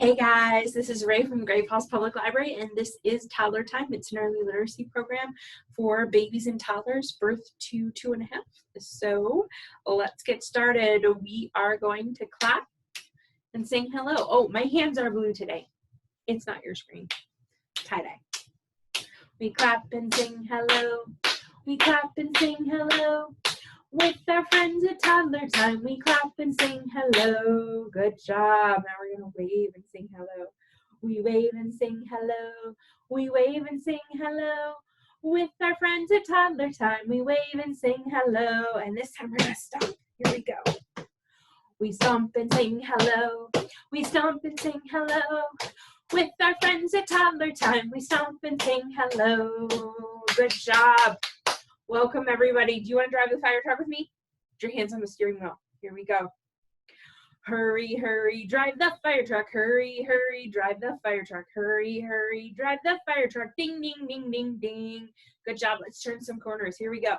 Hey guys, this is Ray from Great Falls Public Library, and this is Toddler Time. It's an early literacy program for babies and toddlers birth to 2.5. So let's get started. We are going to clap and sing hello. Oh, my hands are blue today. It's not your screen. Tie-dye. We clap and sing hello. We clap and sing hello. With our friends at Toddler Time, we clap and sing hello. Good job. Now we're going to wave and sing hello. We wave and sing hello. We wave and sing hello. With our friends at Toddler Time, we wave and sing hello. And this time we're going to stomp. Here we go. We stomp and sing hello. We stomp and sing hello. With our friends at Toddler Time, we stomp and sing hello. Good job. Welcome, everybody. Do you want to drive the fire truck with me? Put your hands on the steering wheel. Here we go. Hurry, hurry, drive the fire truck. Hurry, hurry, drive the fire truck. Hurry, hurry, drive the fire truck. Ding, ding, ding, ding, ding. Good job. Let's turn some corners. Here we go.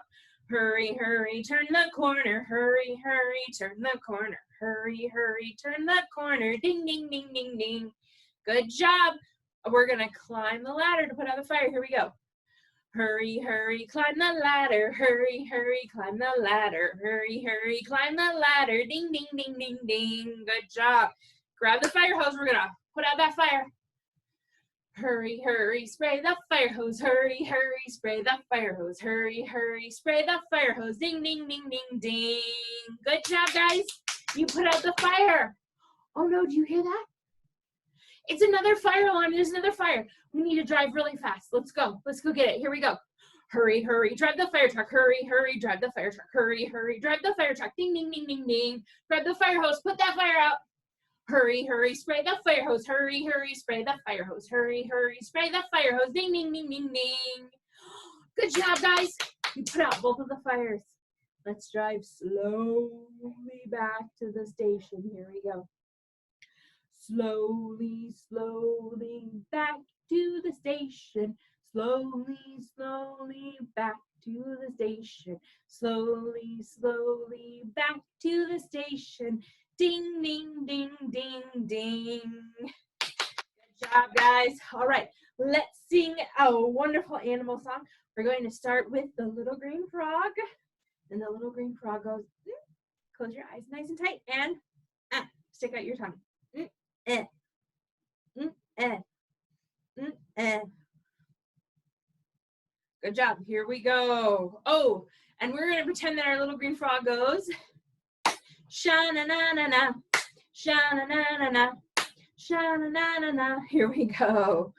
Hurry, hurry, turn the corner. Hurry, hurry, turn the corner. Hurry, hurry, turn the corner. Ding, ding, ding, ding, ding. Good job. We're going to climb the ladder to put out the fire. Here we go. Hurry, hurry, climb the ladder. Hurry, hurry, climb the ladder. Hurry, hurry, climb the ladder. Ding, ding, ding, ding, ding. Good job. Grab the fire hose. We're going to put out that fire. Hurry, hurry, spray the fire hose. Hurry, hurry, spray the fire hose. Hurry, hurry, spray the fire hose. Ding, ding, ding, ding, ding. Good job, guys. You put out the fire. Oh, no, do you hear that? It's another fire alarm. There's another fire. We need to drive really fast. Let's go. Let's go get it. Here we go. Hurry, hurry, drive the fire truck. Hurry, hurry, drive the fire truck. Hurry, hurry, drive the fire truck. Ding, ding, ding, ding, ding. Grab the fire hose. Put that fire out. Hurry, hurry, spray the fire hose. Hurry, hurry, spray the fire hose. Hurry, hurry, spray the fire hose. Ding, ding, ding, ding, ding. Good job, guys. You put out both of the fires. Let's drive slowly back to the station. Here we go. Slowly, slowly back to the station. Slowly, slowly back to the station. Slowly, slowly back to the station. Ding, ding, ding, ding, ding. Good job, guys. All right, let's sing a wonderful animal song. We're going to start with the little green frog. And the little green frog goes, close your eyes nice and tight, and stick out your tongue. Eh. Eh. Eh. Good job. Here we go. Oh, and we're going to pretend that our little green frog goes sha-na-na-na-na, sha-na-na-na-na, sha-na-na-na-na. Here we go.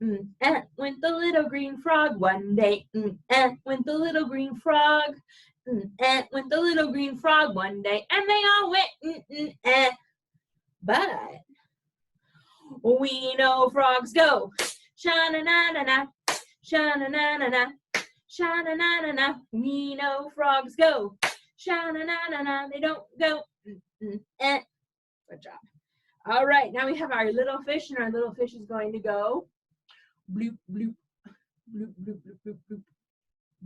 Went the little green frog one day. Went the little green frog. Went the little green frog one day, and they all went But we know frogs go sha-na-na-na-na, sha-na-na-na-na, sha-na-na-na-na. We know frogs go sha-na-na-na-na. They don't go Good job. All right, now we have our little fish, and our little fish is going to go bloop, bloop, bloop, bloop, bloop, bloop, bloop,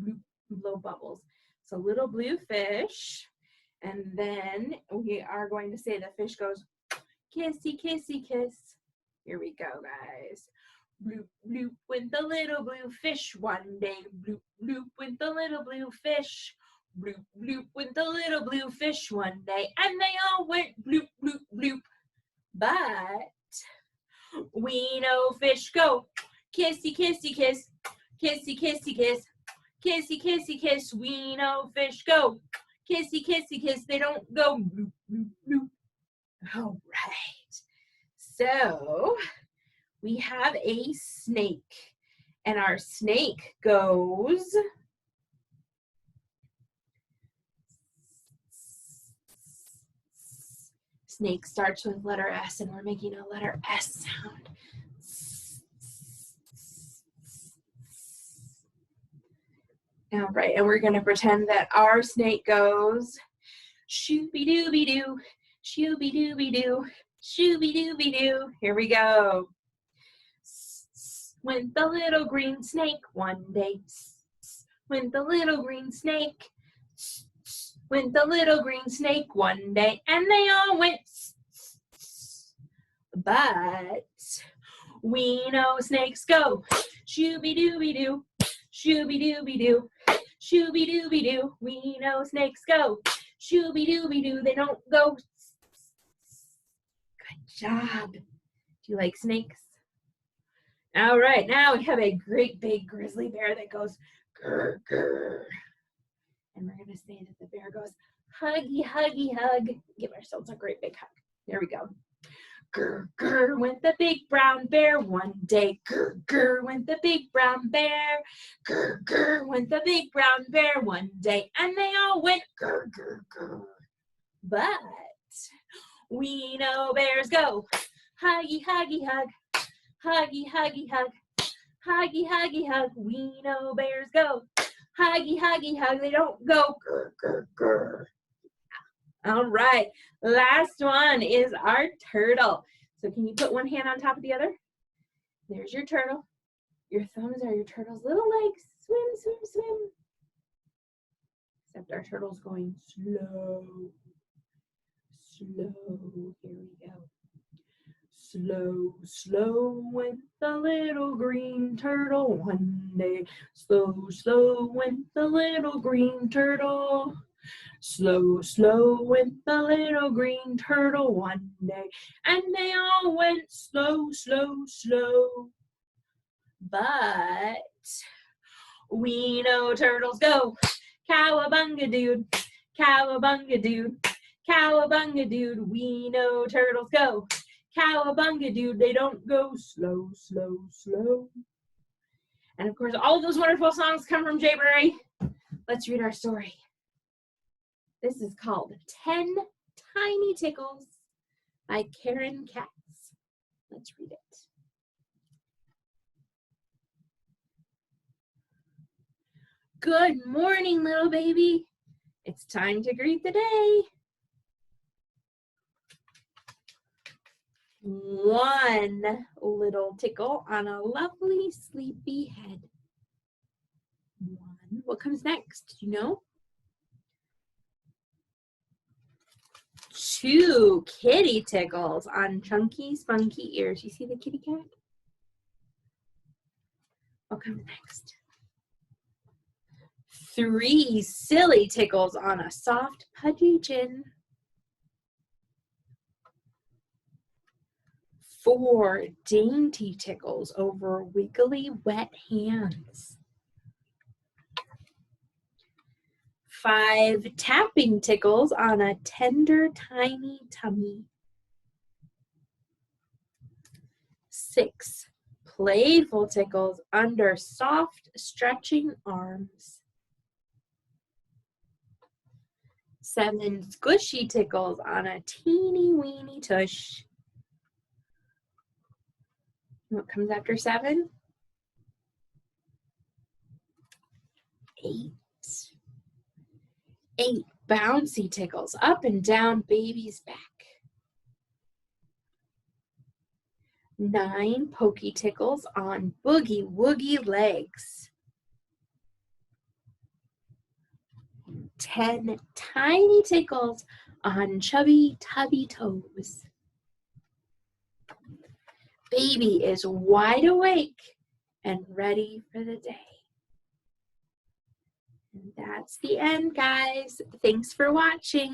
bloop, blow bubbles. So little blue fish, and then we are going to say the fish goes kissy, kissy, kiss. Here we go, guys. Bloop, bloop, went the little blue fish one day. Bloop, bloop, went the little blue fish. Bloop, bloop, went the little blue fish one day. And they all went bloop, bloop, bloop. But we know fish go kissy, kissy, kiss. Kissy, kissy, kiss. Kissy, kissy, kiss. We know fish go kissy, kissy, kiss. They don't go bloop, bloop, bloop. All right. So we have a snake, and our snake goes snake starts with letter S, and we're making a letter S sound. All right, and we're going to pretend that our snake goes shooby-dooby-doo, shooby-dooby-doo, shooby-dooby-doo. Here we go. Went the little green snake one day. Went the little green snake. Went the little green snake one day, and they all went But we know snakes go shooby-dooby-doo, shooby-dooby-doo, shooby-dooby-doo. We know snakes go shooby-dooby-doo. They don't go. Good job. Do you like snakes? All right, now we have a great big grizzly bear that goes grr, grr. And we're going to say that the bear goes huggy, huggy, hug. Give ourselves a great big hug. There we go. Grr, grr, went the big brown bear one day. Grr, grr, went the big brown bear. Grr, grr, went the big brown bear one day. And they all went grr, grr, grr. But we know bears go huggy, huggy, hug. Huggy, huggy, hug. Huggy, huggy, hug. We know bears go huggy, huggy, hug. They don't go grr, grr, grr. All right, last one is our turtle. So can you put one hand on top of the other? There's your turtle. Your thumbs are your turtle's little legs. Swim, swim, swim. Except our turtle's going slow. Slow. Here we go. Slow, slow went the little green turtle one day. Slow, slow went the little green turtle. Slow, slow went the little green turtle one day. And they all went slow, slow, slow. But we know turtles go cowabunga dude, cowabunga dude, cowabunga dude. We know turtles go cowabunga dude. They don't go slow, slow, slow. And of course, all of those wonderful songs come from Jayberry. Let's read our story. This is called 10 Tiny Tickles by Karen Katz. Let's read it. Good morning, little baby. It's time to greet the day. One little tickle on a lovely sleepy head. One. What comes next? Do you know? Two kitty tickles on chunky, spunky ears. You see the kitty cat? What comes next? Three silly tickles on a soft, pudgy chin. Four dainty tickles over wiggly, wet hands. 5 tapping tickles on a tender, tiny tummy. 6 playful tickles under soft, stretching arms. 7 squishy tickles on a teeny weeny tush. What comes after 7? 8. 8 bouncy tickles up and down baby's back. 9 pokey tickles on boogie woogie legs. 10 tiny tickles on chubby tubby toes. Baby is wide awake and ready for the day. And that's the end, guys. Thanks for watching.